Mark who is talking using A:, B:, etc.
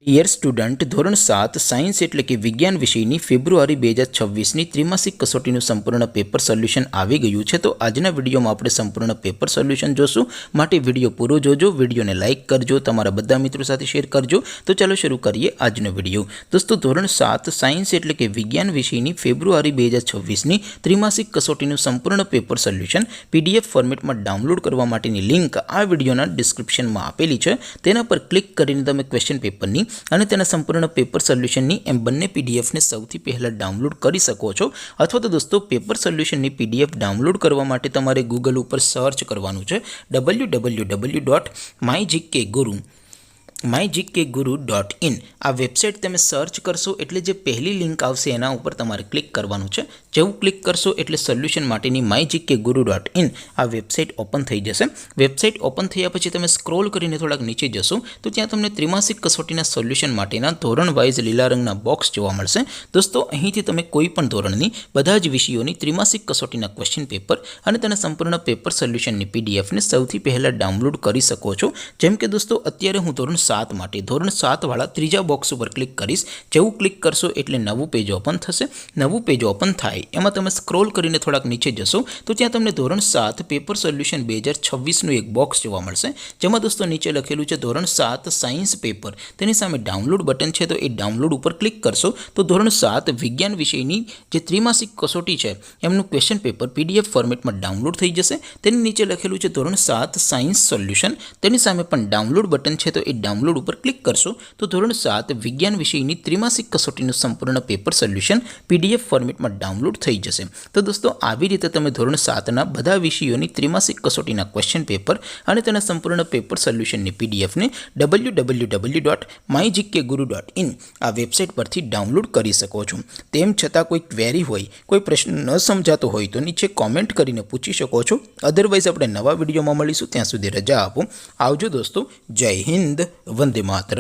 A: Dear student, ધોરણ 7 science એટલે કે વિજ્ઞાન વિષયની ફેબ્રુઆરી 2026ની ત્રિમાસિક કસોટીનું સંપૂર્ણ પેપર સોલ્યુશન આવી ગયું છે। તો આજના વિડીયોમાં આપણે સંપૂર્ણ પેપર સોલ્યુશન જોશું, માટે વિડીયો પૂરો જોજો, વિડીયોને લાઇક કરજો, તમારા બધા મિત્રો સાથે શેર કરજો। તો ચાલો શરૂ કરીએ આજનો વિડીયો। દોસ્તો, ધોરણ 7 સાયન્સ એટલે કે વિજ્ઞાન વિષયની ફેબ્રુઆરી 2026ની ત્રિમાસિક કસોટીનું સંપૂર્ણ પેપર સોલ્યુશન PDF ફોર્મેટમાં ડાઉનલોડ કરવા માટેની લિંક આ વિડીયોના ડિસ્ક્રિપ્શનમાં આપેલી છે। તેના પર ક્લિક કરીને તમે ક્વેશ્ચન પેપરની અને તેના સંપૂર્ણ પેપર સોલ્યુશનની એમ બંને પીડીએફને સૌથી પહેલાં ડાઉનલોડ કરી શકો છો। અથવા તો દોસ્તો, પેપર સોલ્યુશનની પીડીએફ ડાઉનલોડ કરવા માટે તમારે ગૂગલ ઉપર સર્ચ કરવાનું છે www.mygkguru.in। આ વેબસાઇટ તમે સર્ચ કરશો એટલે જે પહેલી લિંક આવશે એના ઉપર તમારે ક્લિક કરવાનું છે। જેવું ક્લિક કરશો એટલે સોલ્યુશન માટેની mygkguru.in આ વેબસાઇટ ઓપન થઈ જશે। વેબસાઇટ ઓપન થયા પછી તમે સ્ક્રોલ કરીને થોડાક નીચે જશો તો ત્યાં તમને ત્રિમાસિક કસોટીના સોલ્યુશન માટેના ધોરણ વાઇઝ લીલા રંગના બોક્સ જોવા મળશે। દોસ્તો, અહીંથી તમે કોઈ પણ ધોરણની બધા જ વિષયોની ત્રિમાસિક કસોટીના ક્વેશ્ચન પેપર અને તેના સંપૂર્ણ પેપર સોલ્યુશનની પીડીએફને સૌથી પહેલાં ડાઉનલોડ કરી શકો છો। જેમ કે દોસ્તો, અત્યારે હું ધોરણ 7 માટે ધોરણ 7 વાળા ત્રીજા બોક્સ ઉપર ક્લિક કરીશ। જેવું ક્લિક કરશો એટલે નવું પેજ ઓપન થશે। નવું પેજ ઓપન થાય એમાં તમે સ્ક્રોલ કરીને થોડાક નીચે જશો તો ત્યાં તમને ધોરણ 7 પેપર સોલ્યુશન 2026નું એક બોક્સ જોવા મળશે, જેમાં દોસ્તો નીચે લખેલું છે ધોરણ 7 સાયન્સ પેપર। તેની સામે ડાઉનલોડ બટન છે, તો એ ડાઉનલોડ ઉપર ક્લિક કરશો તો ધોરણ 7 વિજ્ઞાન વિષયની જે ત્રિમાસિક કસોટી છે એમનું ક્વેશ્ચન પેપર PDF ફોર્મેટમાં ડાઉનલોડ થઈ જશે। તેની નીચે લખેલું છે ધોરણ 7 સાયન્સ સોલ્યુશન। તેની સામે પણ ડાઉનલોડ બટન છે, તો એ ડાઉનલોડ ઉપર ક્લિક કરશો તો ધોરણ 7 વિજ્ઞાન વિષયની ત્રિમાસિક કસોટીનું સંપૂર્ણ પેપર સોલ્યુશન PDF ફોર્મેટમાં ડાઉનલોડ થઈ જશે। તો દોસ્તો, આવી રીતે તમે ધોરણ 7ના બધા વિષયોની ત્રિમાસિક કસોટીના ક્વેશ્ચન પેપર અને તેના સંપૂર્ણ પેપર સોલ્યુશનની પીડીએફને www.mygkguru.in આ વેબસાઇટ પરથી ડાઉનલોડ કરી શકો છો। તેમ છતાં કોઈ ક્વેરી હોય, કોઈ પ્રશ્ન ન સમજાતો હોય તો નીચે કોમેન્ટ કરીને પૂછી શકો છો। અધરવાઇઝ આપણે નવા વિડીયોમાં મળીશું, ત્યાં સુધી રજા આપો। આવજો દોસ્તો, જય હિન્દ, વંદે માતરમ।